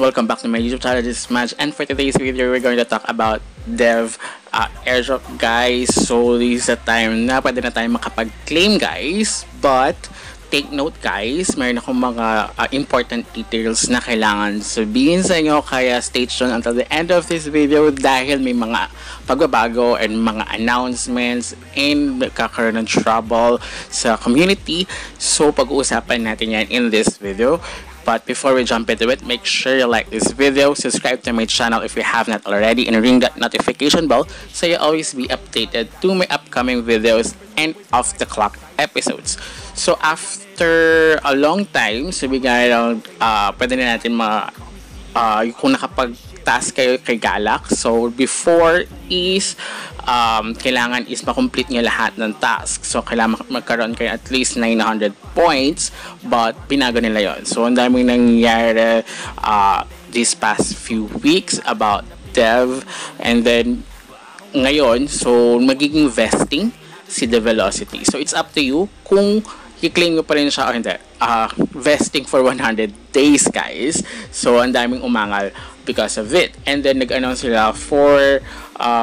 welcome back to my YouTube channel. This is Madge, and for today's video, we're going to talk about Dev airdrop, guys. So this is a time na pwede na tayo makapag-claim, guys, but take note, guys, mayroon akong mga important details na kailangan sabihin sa inyo, kaya stay tuned until the end of this video dahil may mga pagbabago and mga announcements and kakaroon ng trouble sa community. So pag-uusapan natin yan in this video. But before we jump into it, make sure you like this video, subscribe to my channel if you have not already, and ring that notification bell so you always be updated to my upcoming videos and off-the-clock episodes. So after a long time, sabi nga lang, pwede na natin kung nakapag-task kayo kay Galax. So before is, kailangan is makomplete nyo lahat ng task. So kailangan magkaroon kayo at least 900 points, but pinago nila yon. So ang daming nangyayari these past few weeks about Dev, and then ngayon, so magiging vesting si The Velocity. So it's up to you kung i-claim nyo pa rin siya o hindi. Vesting for 100 days, guys. So ang daming umangal because of it. And then nag-announce sila for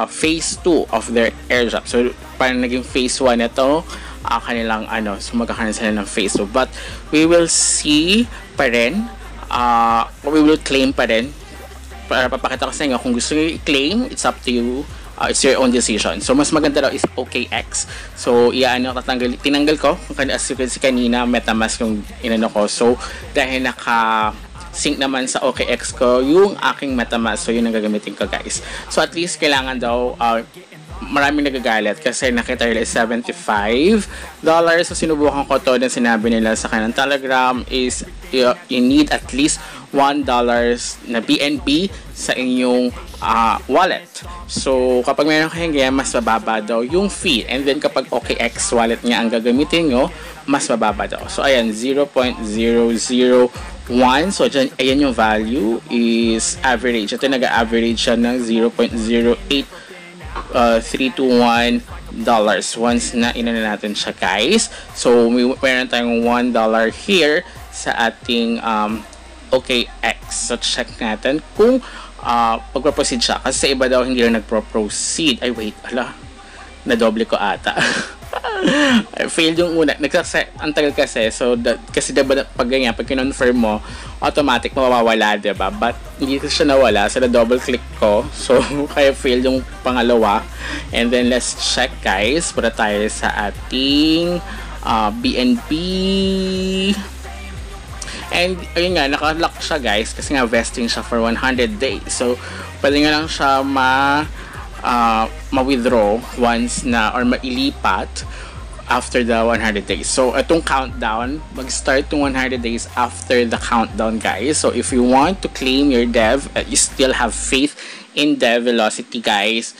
phase 2 of their airdrop. So parang naging phase 1 ito, kanilang so magkakaroon sila ng phase 2. But we will see pa rin, we will claim pa rin. Para papakita ko sa inyo, kung gusto nyo i-claim, it's up to you. It's your own decision. So mas maganda daw is OKX. So tinanggal ko as you can see kanina, MetaMask yung inano ko. So dahil naka-sync naman sa OKX ko yung aking MetaMask, so yun ang gagamitin ko, guys. So at least kailangan daw, maraming nagagalit kasi nakita nila is $75. So sinubukan ko to, and sinabi nila sa kanilang Telegram is you need at least $1 na BNB sa inyong wallet. So kapag mayroon kayong ganyan, mas mababa daw yung fee. And then kapag OKX wallet nga ang gagamitin nyo, mas mababa daw. So ayan, 0.001. So dyan, ayan yung value is average. Ito nag-average siya ng $0.08321 once na inana natin siya, guys. So meron tayong $1 here sa ating OKX. So check natin kung pagproceed siya, kasi sa iba daw hindi rin nagpro-proceed. Ay wait, nadoble ko ata. Failed yung una. Ang tagal kasi. So kasi diba pag ganyan, pag kinonfirm mo, automatic mawawala, diba? But hindi siya nawala. So na-double click ko. So kaya failed yung pangalawa. And then let's check, guys. Punta tayo sa ating BNB. And ayun nga, naka-lock siya, guys, kasi nga vesting siya for 100 days. So pwede nga lang siya ma-withdraw once na, or mailipat after the 100 days. So itong countdown, mag-start yung 100 days after the countdown, guys. So if you want to claim your Dev, you still have faith in Dev Velocity, guys,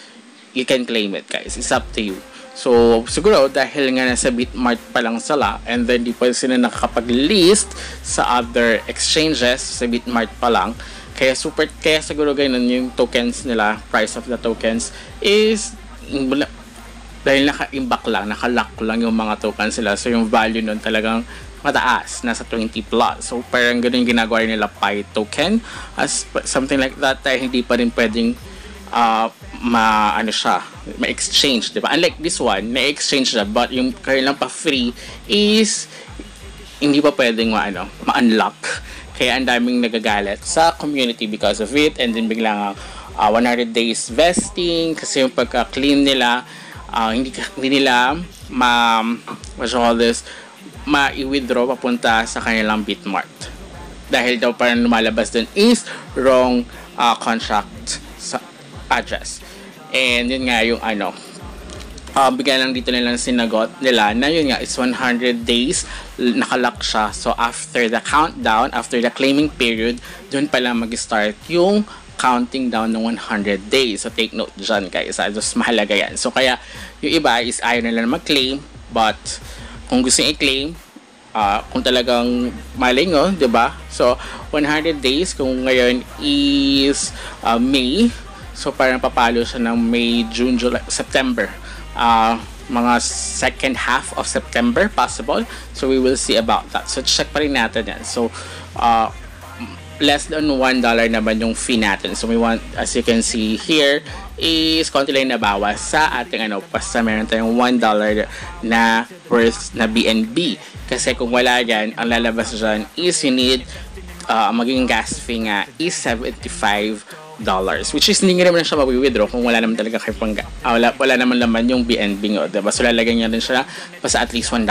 you can claim it, guys. It's up to you. So siguro dahil nga nasa Bitmart pa lang sila, and then di pa sila nakakapag-list sa other exchanges, sa Bitmart pa lang, kaya siguro ganun yung tokens nila, price of the tokens is dahil naka-imbak lang, naka-lock lang yung mga tokens nila. So yung value nun talagang mataas, nasa 20 plus. So parang ganun yung ginagawa nila Pi token as something like that, dahil hindi pa rin pwedeng ma-exchange, diba? Unlike this one, na-exchange na, but yung kailang pa free is hindi pa pwedeng ma-unlock. Kaya ang daming nagagalit sa community because of it. And then biglang 100 days vesting, kasi yung pagka-claim nila, hindi nila ma-withdraw papunta sa kanilang Bitmart. Dahil daw parang lumalabas dun is wrong contract address. And yun nga yung bigyan lang dito nilang sinagot nila na yun nga, it's 100 days nakalock siya. So after the countdown, after the claiming period, dun pala mag-start yung counting down ng 100 days. So take note dyan, guys. Just mahalaga yan. So kaya yung iba is ayaw nila na mag-claim, but kung gusto nyo i-claim, kung talagang malay nyo, diba? So 100 days, kung ngayon is May, so parang papalo siya ng May, June, July, September. Mga second half of September possible. So we will see about that. So check pa rin natin yan. So less than $1 naman yung fee natin. So we want, as you can see here, is konti lang nabawas sa ating basta meron tayong $1 na worth na BNB. Kasi kung wala yan, ang lalabas dyan is you need maging gas fee nga is $75, which is hindi nga naman siya mawi-withdraw kung wala naman talaga kayo wala naman laman yung BNB nyo, diba? So lalagyan nyo rin siya basta at least $1.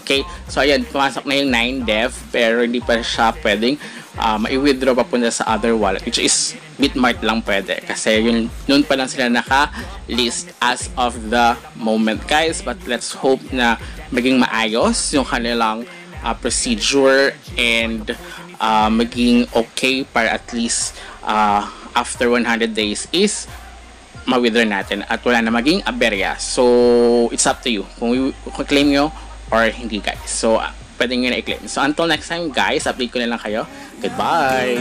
Okay, so ayan, pumasok na yung 9 DEV pero hindi pa siya pwedeng mai-withdraw papunta sa other wallet, which is Bitmart lang pwede kasi yun pa lang sila naka-list as of the moment, guys. But let's hope na maging maayos yung kanilang procedure and maging okay para at least after 100 days is ma-withdraw natin at wala na maging aberya. So it's up to you kung claim nyo or hindi, guys. So pwede nyo na i-claim. So until next time, guys, update ko na lang kayo. Goodbye!